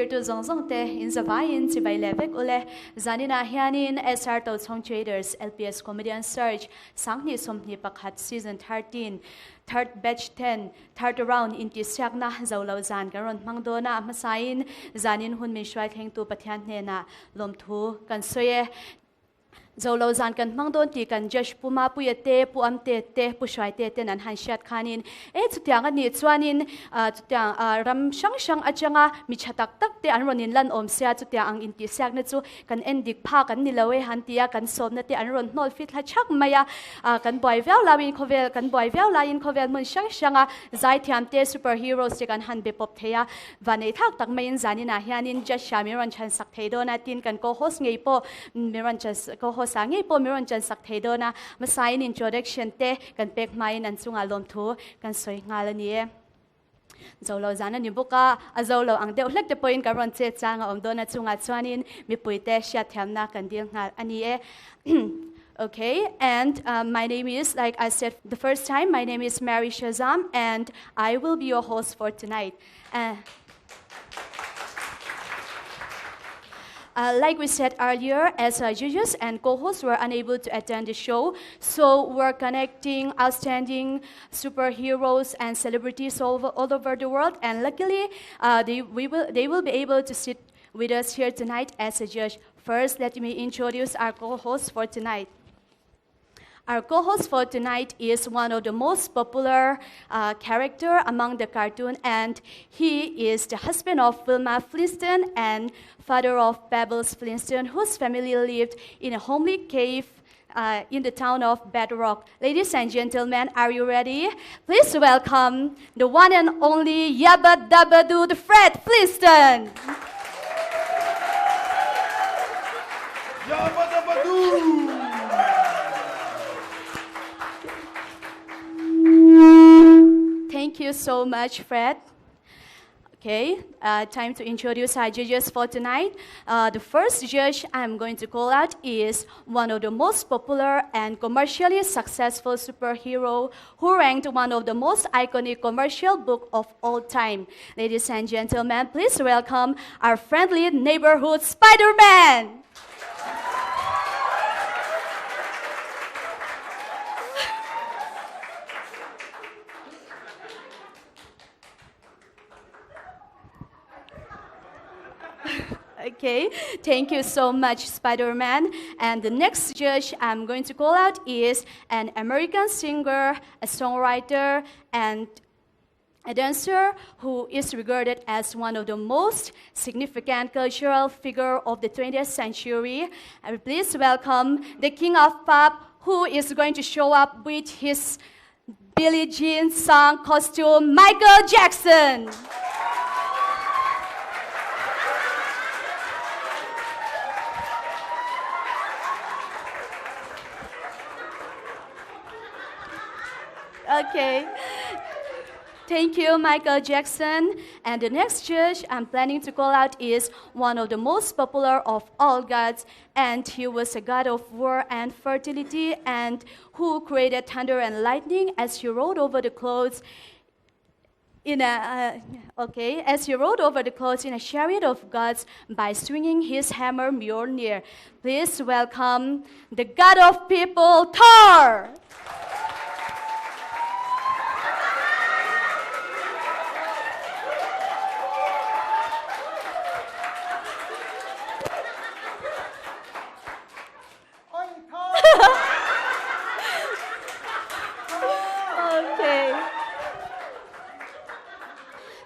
to Zosangzuala in Zavayin Sibay Levek Ule Zanina Hianin SR Tochhawng Traders LPS Comedian Search Sangni Somni Pakhat Season 13 Third Batch 10 Third Round in Tisakna loh Zan Garon Mangdona Masain Zanin Hun Mishwai Heng to Patyan Nena Lomthu Kansoye loh Zan kan mangdon ti kan Josh puma puyate pu amte te pu shwai te nan han shat khanin chutiang ani chuanin chutiang ram shang achanga mi chatak tak te anronin lan om sia chutiang ang inti sak na chu kan endik pha kan nilawe han tia kan som na te anron nol fit la chak maya kan boy vel lawin khovel kan boy vel lain khovel mun shanga zai thiam te superheroes te kan han be pop theya vanei thak tak main zanina hianin Josh Shamiran chan sak theidona tin kan ko host ngei po miran chas ko sangi po miron chan sak theidona masain introduction te kan pek main an chunga lom thu kan soi ngala ni loh Zan ni buka azolo ang deuh hlek te point karon che changa omdona chunga chuanin mi puite sha thamna kan dil ngal ani Okay, and my name is, like I said the first time, my name is Mary Shazam, and I will be your host for tonight. Like we said earlier, as judges and co-hosts were unable to attend the show, so we're connecting outstanding superheroes and celebrities all over the world, and luckily they will be able to sit with us here tonight as a judge. First, let me introduce our co-host for tonight. Our co-host for tonight is one of the most popular character among the cartoon, and he is the husband of Wilma Flintstone and father of Pebbles Flintstone, whose family lived in a homely cave in the town of Bedrock. Ladies and gentlemen, are you ready? Please welcome the one and only Yabba Dabba Doo, the Fred Flintstone. Yabba Dabba Doo. Thank you so much, Fred. Okay, time to introduce our judges for tonight. The first judge I'm going to call out is one of the most popular and commercially successful superhero who ranked one of the most iconic commercial book of all time. Ladies and gentlemen, please welcome our friendly neighborhood Spider-Man. Okay, thank you so much, Spider-Man. And the next judge I'm going to call out is an American singer, a songwriter, and a dancer who is regarded as one of the most significant cultural figure of the 20th century. And please welcome the King of Pop, who is going to show up with his Billie Jean song costume, Michael Jackson. Okay. Thank you, Michael Jackson. And the next judge I'm planning to call out is one of the most popular of all gods, and he was a god of war and fertility, and who created thunder and lightning as he rode over the clouds in a chariot of gods by swinging his hammer Mjolnir. Please welcome the god of people, Thor.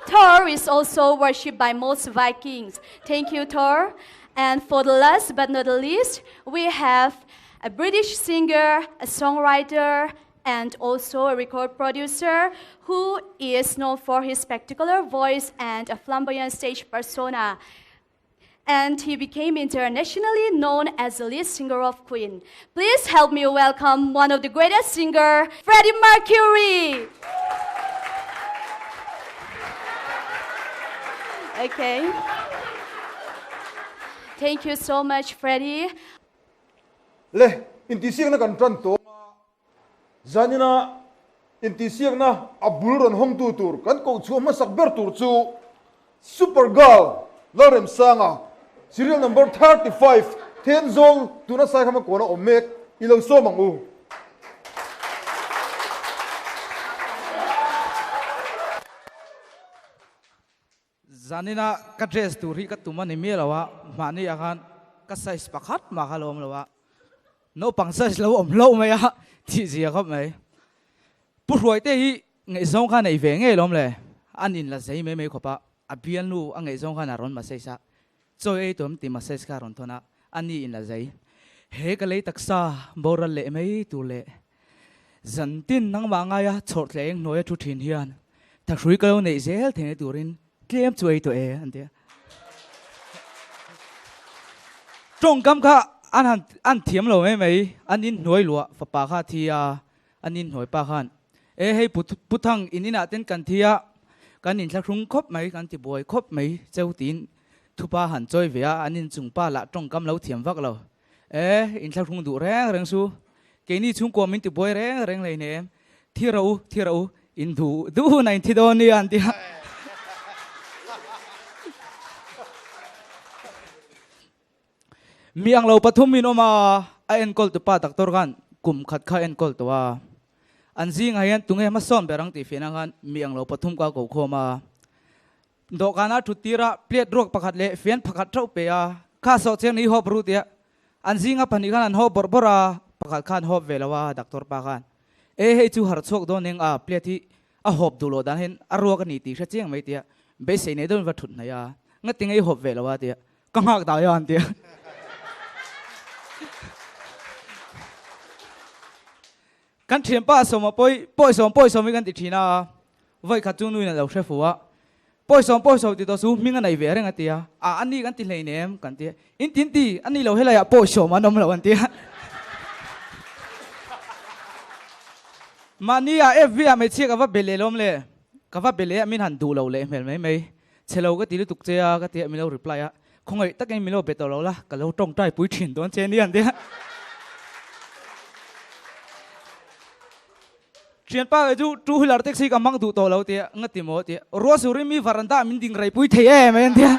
Thor is also worshipped by most Vikings. Thank you, Thor. And for the last but not the least, we have a British singer, a songwriter, and also a record producer who is known for his spectacular voice and a flamboyant stage persona. And he became internationally known as the lead singer of Queen. Please help me welcome one of the greatest singers, Freddie Mercury. Okay. Thank you so much, Freddie. Le, inti siang na kan tran to. Zanina inti siang na abulron hom tutur kan ko chu ma sakber tur chu Supergirl lo rem sanga serial number 35 ten zol tuna sai khama kona omek ilo so mangu zanina ka dress turi ka tuma ni melawa mani akan ka size pakhat ma khalom lawa no pang size lo om lo mai a ti zia khop mai pu roi te hi ngai zong kha nei ve nge lom le an in la zei me me khopa abian nu angai zong kha na ron ma sei sa choi ei tom ti ma size ka ron thona ani in la zei he ka lei taksa boral le mai tu le zantin nang ma nga ya chor tleng noya thu thin hian ta hrui ka nei zel thene turin tlem chuai to e an dia trong kam kha an thiam lo mai an in noi lua fa pa kha thia an in hoi pa khan e hei puthang inina ten kan thia kan in thlakhrung khop mai kan ti boi khop mai cheu tin thupa han choi vea an in chung pa la trong kam lo thiam vak lo e in thlakhrung du reng reng su ke ni chung ko min ti boi reng reng lei ne thirau in du nai thi don ni an tia miang lo pathum min oma a enkol tu pa doctor kan kum khat kha enkol to wa an jing hayan tunge ma son berang ti fena kan miang lo pathum ka ko khoma do kana thutira plate rok pakhat le fen pakhat thau pe a kha so cheng ni hop ru tia an jinga pani kan an hop borbora pakhat khan hop velawa doctor pa kan e he chu har chok do neng a plate hi a hop dulo dan hen a ro ka ni ti sha cheng mai tia be sei ne don va thut na ya ngating ei hop velawa tia ka ngak da ya an tia kan thiam pa soma poi som mi kan ti thina vai kha chu nui na lo hre fuwa poi som ti to su mi nga nei ve reng atia a ani kan ti hlei nem kan ti in tin ti ani lo helai a poi som anom lo an tia mania fv a me che ka va bele lom le ka va bele min han du lo le mel mai chelo ka ti lu tuk che a ka ti mi lo reply a khongai takai mi lo beto lo la ka lo tong tai pui thin don che ni an tia chuyện pa cái chú hilar taxi cái mang đủ tổ lâu tiệt ngắt tìm mốt tiệt rosuri mi varanda min ding rai pui thei em en tiệt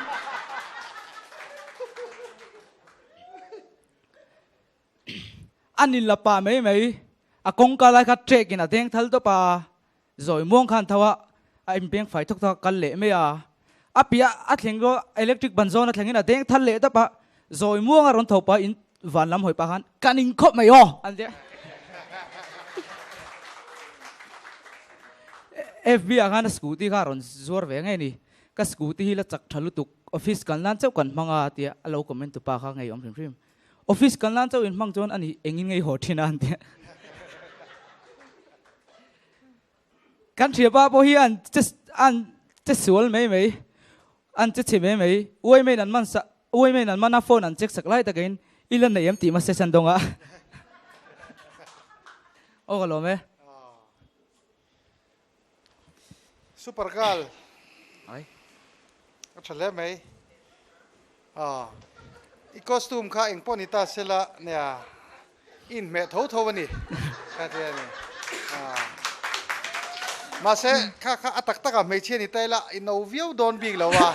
anin la pa mấy a kong ka lai kha trek in a teng thal to pa rồi muang khan thawa a im peng fai thok thok kal le me a pia a thleng go electric ban zone a thleng in a teng thal le to pa rồi muang a ron tho pa in van lam hoi pa khan kaning khop mai o an tiệt FB akan scooty ka ron zuar ve ngai ni ka scooty hi la chak thalu tuk office kan lan chau kan manga tia alo comment tu pa kha ngai om rim office kan lan chau in mang chon ani engin ngai ho thina an tia kan thia ba bo hi an che sual mai an che che mai oi mai nan man na phone an check sak lai ta gain ilan nei am ti ma session donga o galo me super gal ai chale mai i costume kha eng ponita sela nya in me tho ni ka te ni ma se kha atak taka me che ni taila in no view don big lawa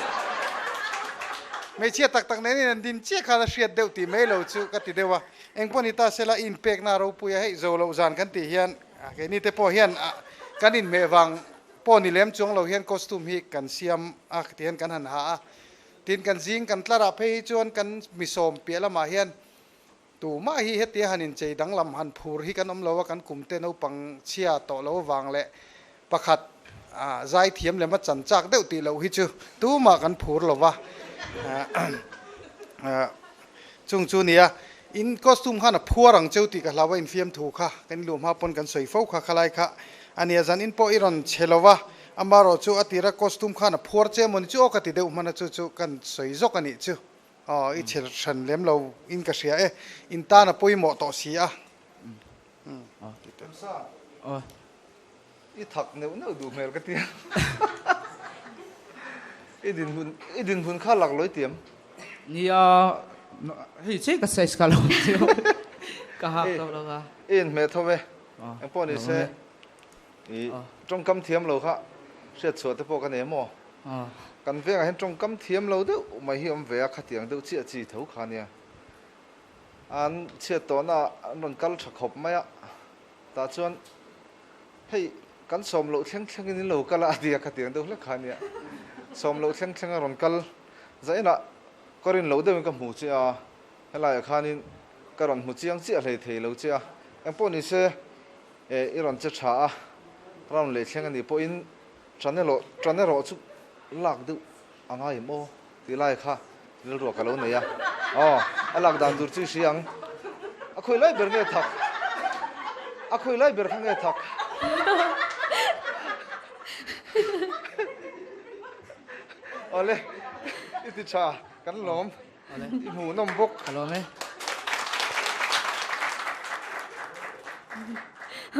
me che tak ne ni din che kha na shiat deu ti me lo chu ka ti dewa eng ponita sela in pek na ro pu ya hei zo lo zan kan ti hian ke ni te po hian kan in me wang poni lem chung lo hian costume hi kan siam a tian kan han ha tin kan jing kan tlara phei chuan kan misom piala ma hian tu ma hi heti hanin chei dang lam han phur hi kan om lo kan kumte no pang chia to lo wang le pakhat zai thiam le ma chan chak deuh ti lo hi chu tu ma kan phur lo wa chung chu nia in costume khana phuarang cheuti ka hlawa in fiam thu kha kan lum ha pon kan soi fo kha khalai kha ania zan in po iron chelowa amaro chu atira costume khana phor che mon chu okati deu mana chu kan soi zok ani chu i chel than lem lo in ka sia e in ta na poimo to sia i thak neu du mel ka tia idin hun kha lak loi tiam nia hi che ka size ka lo ka ha lo ga in me thove em po ni se trong cam thiam lo kha set so te po ka ne mo กันเวงเห็นตรงกำเทียมเราเด้อไม่เห็นเวียขัดยังเด้อเชี่ยจีเท่าขาเนี่ยอันเชี่ยตัวน่ะนนกัลฉักขบไม่อะแต่ชวนให้กันสมโลเชียงเชียงนี่โลกัลอาเดียขัดยังเด้อเล็กขาเนี่ยสมโลเชียงเชียงนนกัลใจน่ะก็เรียนโลเด้อมันก็หมู่เจ้าให้หลายขานี่ก็รอนหมู่เจียงเจ้าเลยเทโลเจ้าไอ้พวกนี้เช่อีรอนจะช้าเราเลยเชียงกันนี่พวกอินจันเนี่ยโลชุหลักดูอ่างไอ้โมตีไล่ค่ะนี่รัวกันแล้วเนี่ยอ๋อหลักดันดูชื่อเสียงคุยไล่เบอร์เงี้ยทักคุยไล่เบอร์ข้างเงี้ยทักเอาเลยอิติชากันหลอมอีหูนมบก Hello me.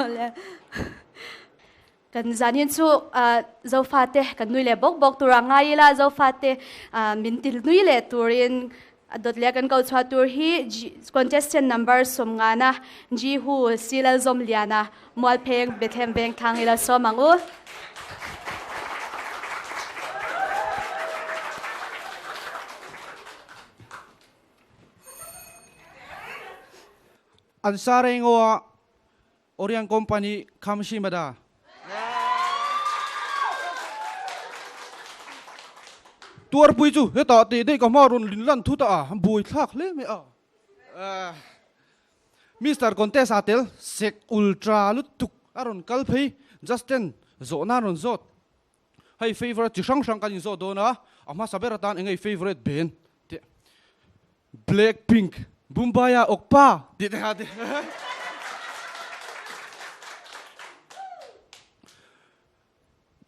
Ole. Kan zanin chu zo fate kan nui le bok turanga ila zo fate mintil nui le turin dot le kan kau chwa tur hi contestant number somngana ji hu silal zom liana mol pheng bethem beng thang ila somangu Ansari ngo Orion Company kamshi mada. Tuar pui chu heta ti dei ka marun linlan thu ta bui thak le me a. Mr. Contest atel sek ultra lutuk aron kalphei Justin zona ron zot. Hai favorite chi sang sang kan zo do na ama saberatan engai favorite band. Blackpink Bumbaya Okpa di te hade.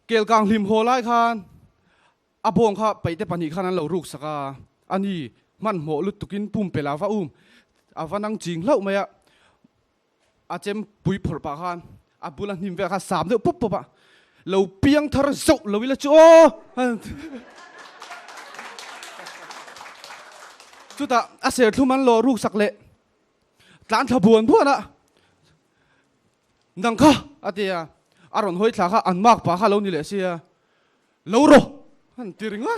Kel kang lim ho lai khan abong kha paite pani khan lo ruk saka ani man mo lutukin pum pela va avanang jing lo maya achem pui phor pa khan abula nim ve kha sam de pop pop lo piang thar zo lo ila chu chuta aser thuman lo ruk sak le tlan thabuan phuana nangkha atia aron hoi thla kha anmak pa kha lo ni le sia lo ro han tiringa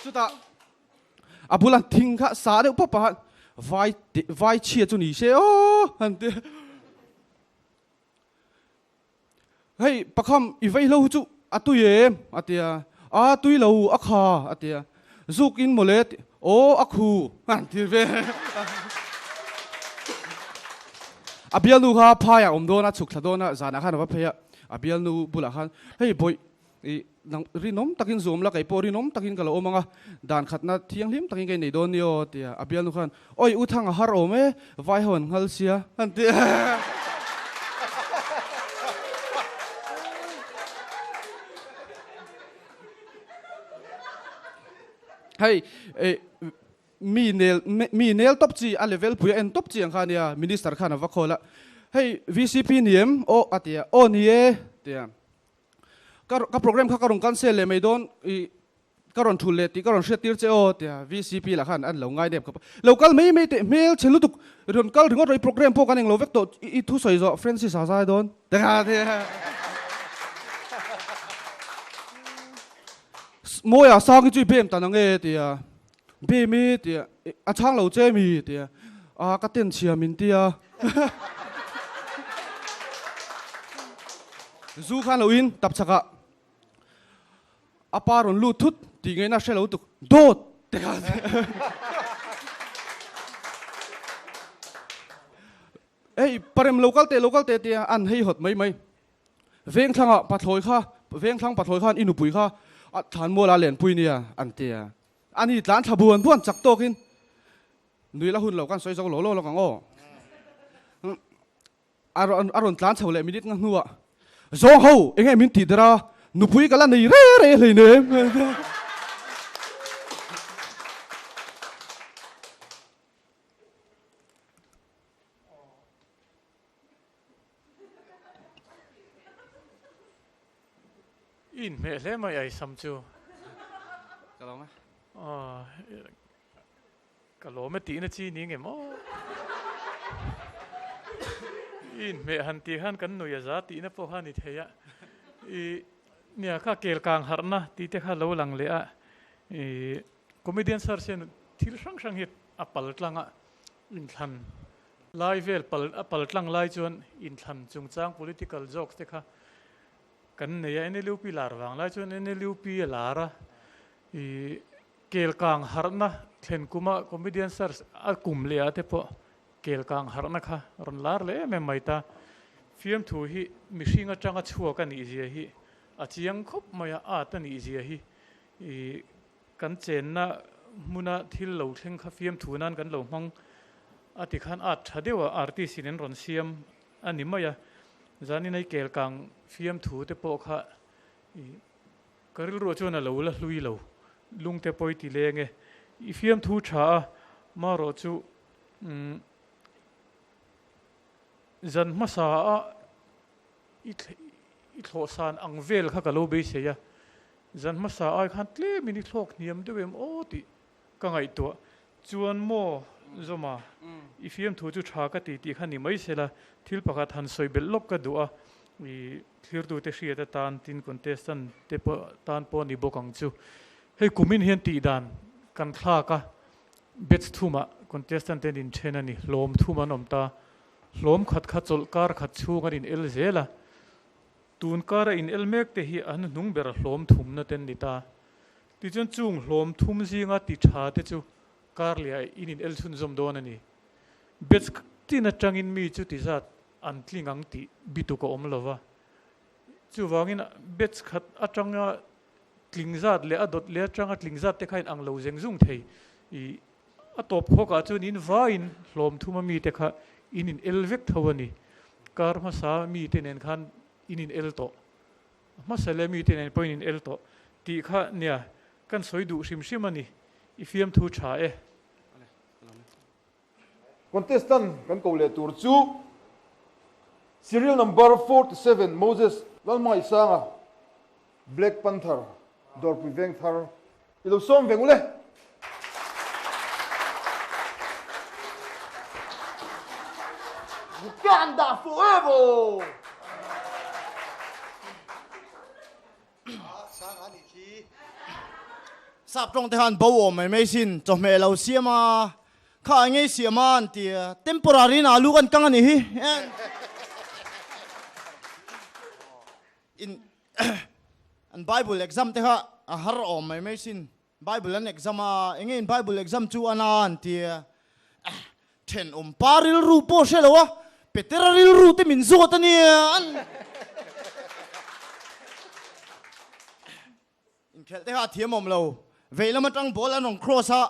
chuta abulan thing kha sa de papa vai chia chu ni se o han te hey pakham I vai lo chu atuyem atia tui lo akha atia zuk in molet o akhu han ti ve abial nu kha phaya omdona chuk thadona zana khan wa pheya abial nu bula khan hey boy I nang rinom takin zoom la kai po rinom takin kala omanga dan khatna thiang lim takin kai nei don yo tia abial nu khan oi uthang har ome vai hon ngal sia han ti hey mi nail top chi a level puya en top chi ang khania minister khana va khola hey VCP niem o atia o nie tia ka program kha karong cancel le mai don I karon thule ti karon shetir che o tia VCP la khan an lo ngai dep local mai te mail chelu tuk ron kal ringot roi program po kaneng lo vek to I thu soi zo Francis sa sai don ta the moya sang ki chui bem tanang e tia be mi tia a chang lo che mi tia ka ten chia min tia zu khan lo in tap chaka aparon lu thut ti ngai na shelo tuk dot te ka ei parem local te tia an hei hot mai veng thanga pathoi kha veng thang pathoi khan inu pui kha than mo la len pui nia an tia ani tlan thabuan buan chak tokin nui la hun lo kan soi zo lo kang o aron tlan chhole minute nga nuwa zo ho enge min ti dara nu pui kala nei re le ne in me le mai ai sam chu kalau ma kalau me ti na chi ni nge mo in me han ti han kan no ya za ti na po han I theya เนี่ยข้าเกลกลางหันนะตีเตข้าlâuลังเลยcomedian sar sen thil sang hit apal tlanga in than lai vel apal tlang lai chuan in than chungchang political jokes te kha kan nei ene lupi lar wang lai chuan ene lupi lara kel kang harna thlen kuma comedian sar a kum le ate po kel kang harna kha ron lar le me maita film thu hi mihring atanga chhuwa kan i zia hi achiang khop maya a ta ni zia hi kan chen na muna thil lo thleng kha film thu nan kan lo mang ati khan at thadewa artist in ron siam ani maya zani nei kel kang film thu te po kha karil ro chona lo la hlui lo lung te poi ti lenge I film thu tha ma ro chu zan masa I thlosan ang vel kha ka lo be se ya zan masa ai khan tle mini thlok niam dewem o ti ka ngai to chuan mo zoma I film thu chu tha ka ti khan ni mai se la thil pakhat han soi bel lok ka du a thlir du te hria ta tan tin contestant te po tan po ni bokang chu hei kumin hian ti dan kan thla ka batch thuma contestant ten in thena ni hlom thuma nom ta hlom khat chol kar khat chunga in el zela tun kara in el mek te hi an hnung ber hlom thum na ten ni ta ti chon chung hlom thum zinga ti tha te chu kar le in el chun zom don ani batch tin atangin mi chu ti zat an tlingang ti bitu ko om lova chu wangin batch khat atanga tlingzat le adot le atanga tlingzat te khain ang lo zeng zung thei a top khoka chun in vain hlom thuma mi te kha in elvek thawani kar ma sa mi te nen khan in el to ma sale mi te nen point in el to ti kha nia kan soi du sim sim ani I film thu tha contestant kan ko le tur chu serial number 47 Moses lalmai sanga Black Panther dor prevent thar ilo som vengule Uganda forever sap trong te han bo mai mai sin to me lo siama kha nge siama an tia temporary na lu kan kang ani hi in an bible exam te ha a har om mai mai sin bible an exam a enge in bible exam chu ana an tia ten paril ru po shelo peteraril ru te min zo ta ni an in khel te ha thiam om lo veila matang bol anong cross ha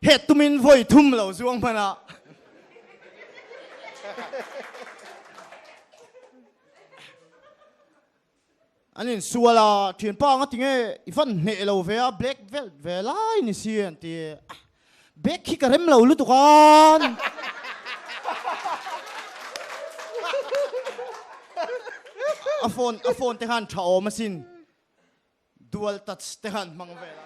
het tumin voi thum lo zuang phana anin suala thien pa nga tinge ifan ne lo ve a black vel velai ni sian ti back ki karem lo lu tu kan a phone te han thao masin dual touch te han mang vela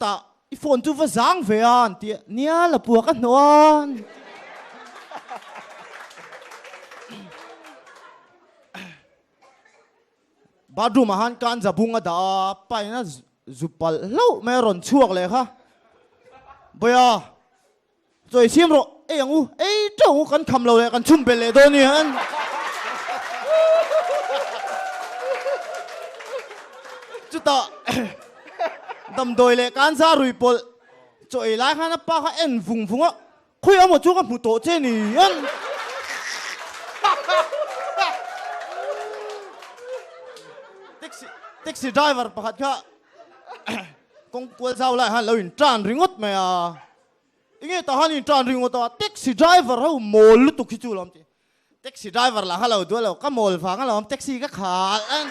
ta I phone tu va zang ve an ti nia la pu ka non badroom han kan zabunga da paina zupal lo me ron chuak le kha boya rồi xiêm rồi ấy anh u ấy cháu kan khăm lâu le kan chum bele do ni han chú ta đâm đôi le kan ra rùi pol rồi lại han pa kha en vùng vùng á khơi ở một chỗ kan phụ tổ trên ni han taxi driver pakhat kha kong kual zau lại han lo in tran ringot me à inge ta han in tran ringot ta taxi driver ho mol tu khi chu lam ti taxi driver la halo du lo ka mol fa nga lam taxi ka kha an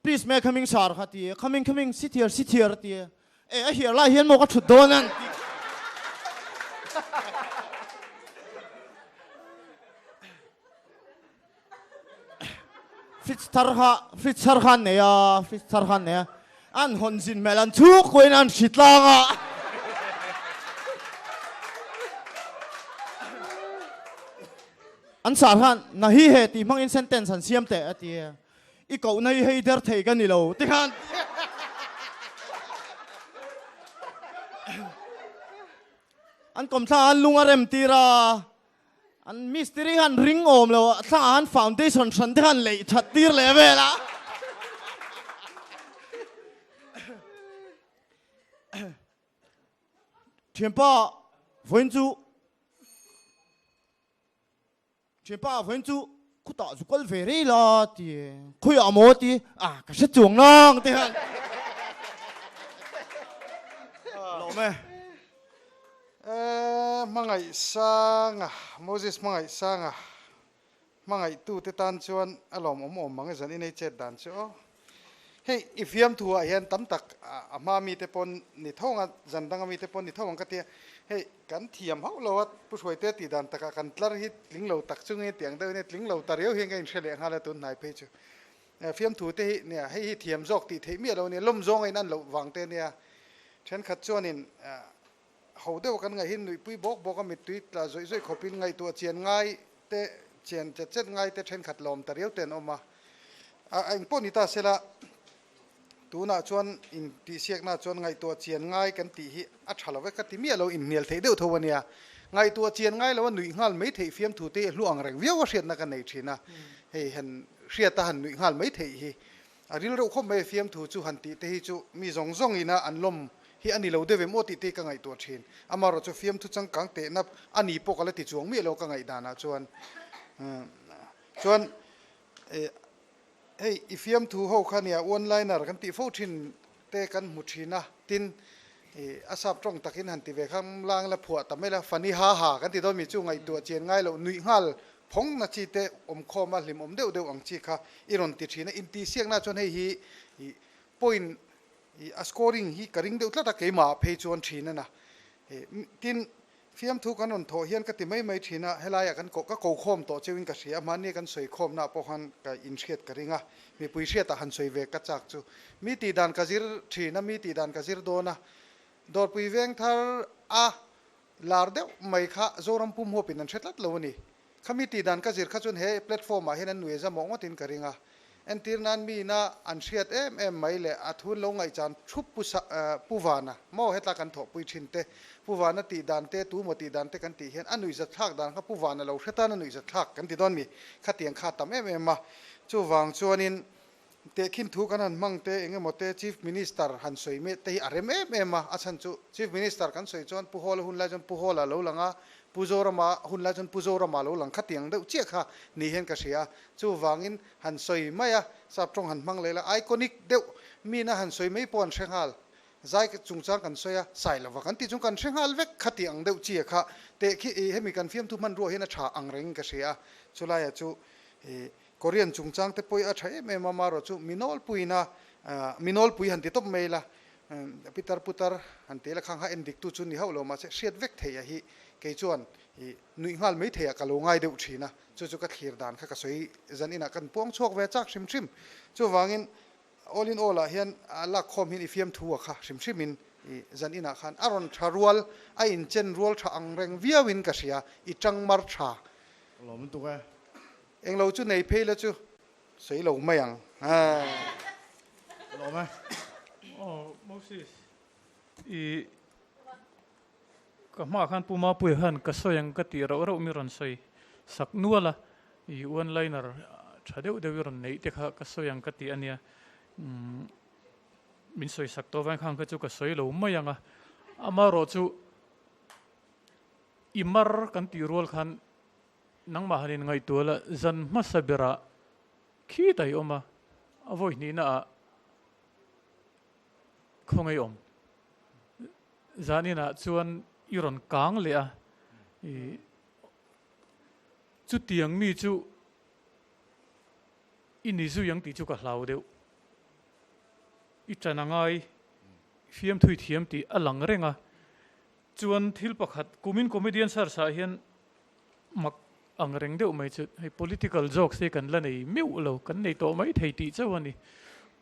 please me coming sar khati coming sit here ti here la hian mo ka thu donan Fitz Tarhan ne ya an hon sin melan chu kuin an shitlanga an sar han na hi he ti mang in sentence an siam te atia I ko na hi der thei kan ni lo ti khan an kom tha an lunga rem tira an mystery han ring om lo tha an foundation san te han le that tir le vela thiampa voinchu ku ta zu kol veri la ti khoi amoti ka se chuang nang ti han lo me mangai sanga Moses mangai sanga mangai tu te tan chuan alom om mangai zan in ei chet dan chu hey ifiam thua hian tam tak ama mi te pon ni thonga zan dang mi te pon ni thong ka te hey kan thiam hau lowat pu soi te ti dan taka kan tlar hi linglo tak chung e tiang de ne linglo tar yo hian ga in shele hala tun nai pe chu fiam thu te hi ne hei thiam jok ti thei mi lo ne lom zong ai nan lo wang te ne chen khat chuan in hầu đâu kan ngai hin nui pui bok bok amit tui tla zoi zoi khopin ngai tu chian ngai te chian chet ngai te then khat lom tariu ten oma anh poni ta sela tu na chuan in ti siak na chuan ngai tu chian ngai kan ti hi a thalawe ka ti mi lo in nial thei deu thowania ngai tu chian ngai lo nui ngal mai thei fiam thu te luang reng viaw hriat na kan nei thina hei han hriat ta han nui ngal mai thei hi a ril ro khom mai fiam thu chu han ti te hi chu mi zong zong ina an lom hi ani lo deve mo ti te ka ngai tu thin amaro chu fiam thu chang kang te na ani pokala ti chuang mi lo ka ngai dana chuan hey ifiam thu ho khania onliner kan ti fo thin te kan mu thina tin asap trong takin han ti ve kham lang la phua tamela fani ha kan ti do mi chu ngai tu chen ngai lo nui ngal phong na chi te om khoma lim om deu deu ang chi kha iron ti thina in ti siak na chon hei hi point a scoring hi karing deu tlata keima phe chuan thina na tin fiam thu kan on tho hian ka ti mai thina helaya kan ko khom to chewin ka sia mani kan soi khom na po han ka in hriat ka ringa mi pui hriat ta han soi ve ka chak chu mi ti dan ka zir thina mi ti dan ka zir do na dor pui veng thar a lar deu mai kha zoram pum ho pin an thretlat lo ni khami ti dan ka zir kha chun he platform a hen an nueza mo ngotin ka ringa en tir nan mi na an hriat em mai le a thun lo ngai chan thup puwana mo hetla kan tho pui thin te puwana ti dan te tu mo ti dan te kan ti hian anui za thak dan kha puwana lo hretan anui za thak kan ti don mi kha tiang kha tam em ma chu wang chuanin te khin thu kan han mang te enge mo te chief minister han soi me te arem em ma achan chu chief minister kan soi chon pu hol hun la jon pu hola lo langa puzorama hun la jon puzorama lo lang kha tiang deuh che kha ni hen ka sia chu wangin han soi maya sap trong han mang lela iconic deuh mi na han soi mei pon hrengal zai ka chungchang kan soya sai lawa kan ti chung kan hrengal vek khati ang deuh chi kha te khi hemi kan fiam thu man ro hena tha ang reng ka sia chulaya chu Korean chungchang te poi a thai me mama ro chu minol pui han ti top meila pitar putar han te la khang ha endik tu chu ni haulo ma se hriat vek theia hi ke chuan nui ngal mei theia ka lo ngai deuh thina chu ka thlir dan kha ka soi zan ina kan puang chok ve chak shim chu wangin all in all a hian la khom hin ifiam thu kha shim in zan ina khan aron tharual a in chen rual tha ang reng viawin ka sia I changmar tha lom tu ka eng lo chu nei phei la chu sei lo mai ang lo ma Moses ka ma khan puma pui han ka soyang ka ti ro mi ron soi sak nuala onliner thadeu de ron nei te kha ka soyang ka ti ania min soi sak to van khang ka chu ka soi lo mai anga ama ro chu imar kan ti rol khan nang ma hanin ngai tu la zan ma sabira khi tai oma avoi ni na khongai om zanina chuan iron kang le a chu tiang mi chu ini zu yang ti chu ka hlau deu I chanangai fiam thui thiam ti alang renga chuan thil pakhat kumin comedian sar sa hian mak ang reng deuh mai chu hei political jokes te kan la nei meu lo kan nei to mai thei ti chawani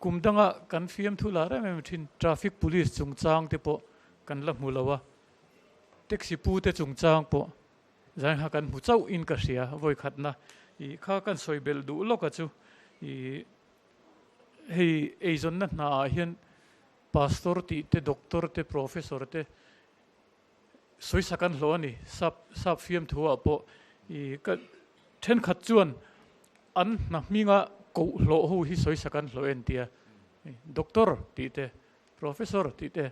kum danga kan fiam thu la ra me thin traffic police chungchang te po kan la mulawa taxi pu te chungchang po zan ha kan mu chau in ka sia voi khatna I kha kan soibel du lo ka chu I hei eizon na hian pastor ti te doctor te professor te soi sakan hlo ni sap fiam thua po I ka then khat chuan an na minga ko hlo ho hi soi sakan hlo en tia doctor ti te professor ti te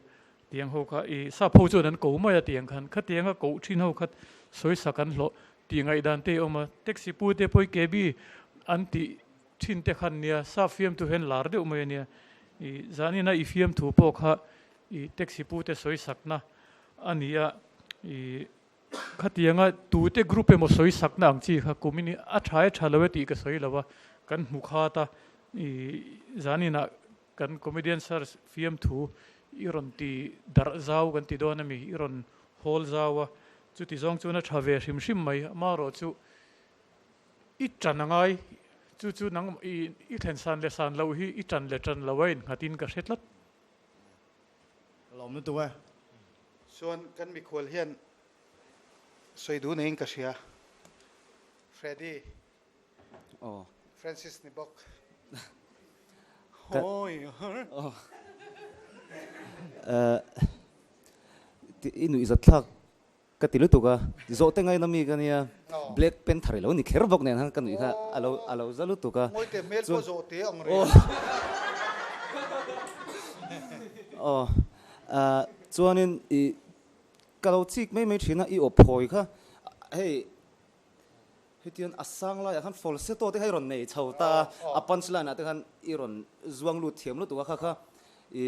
tiang ho kha I sa pho chuan an ko ma ya tiang khan kha tiang a ko thin ho khat soi sakan hlo tiangai dan te oma taxi pu te poi kebi an ti thin te khan nia sa fiam tu hen lar de umai nia I zani na I fiam thu po kha I taxi pu te soi sakna ania I khatianga tu te group e mo soi sakna ang chi kha komini a thai thalawe ti ka soi lawa kan mukha ta I zani na kan comedian sir fiam thu iron ti dar zau kan ti dona mi iron hol zawa chu ti zong chu na thave hrim hrim mai ma ro chu I chanangai chu nang I thlen san le san lo hi I chan le chan lawain ngatin ka setlat lom nu tu wa chuan kan mi khol hian soi du nei ka sia Freddy oh Francis ni bok hoi oh inu izatlak ka tilu tu ka zo te ngai nami ka nia black pen thari lo ni kher bok nen han kan ka alo zalu tu ka ngoi te mel ko zo te ang re oh chuanin I kalau chik mai thina I ophoi kha hei hitian asang la khan falsetto te hairon nei chauta a punchline ate khan iron zuang lu thiam lu tu kha I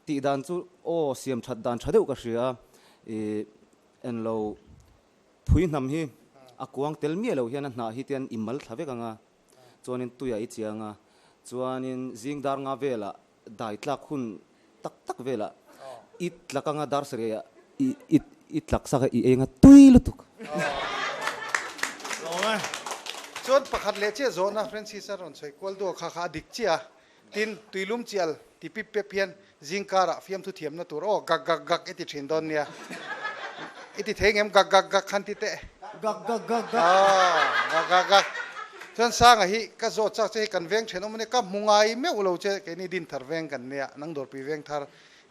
ti dan chu o siam that dan thadeu ka ria en lo phui nam hi akuang tel mi lo hian na hitian imal thlave ka nga chuanin tuya I chianga chuanin zingdar nga vela dai tlak hun tak vela it lakanga dar seria it lak sa I enga tuilu tuk chuan pakhat le che zo na Francis aron soi kol do kha dik chia tin tuilum chial ti pip pe pian zingkara fiam thu thiam na tur o gak eti thin don nia eti thengem gak khan ti te gak chuan sang hi ka zo chak che kan veng theno mane ka mungai me ulo che ke ni din thar veng kan nia nang dor pi veng thar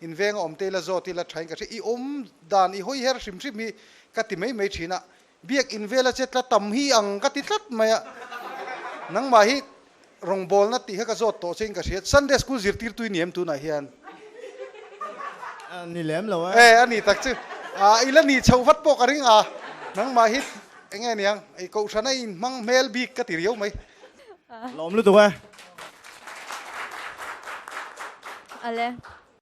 in veng om te la zo ti la thain ka I om dan I hoi her hrim hrim hi ka ti mai thina biak in vela che tla tam hi ang ka ti tlat maya nang ma hi rong bol na ti ha ka zo to ching ka siat Sunday school zirtir tu niam tu na hian ni lem lo wa ani tak chu ila ni chau vat po ka ring nang ma hi enge niang ai ko sana in mang mel bik ka ti riau mai lom lu tu wa Ale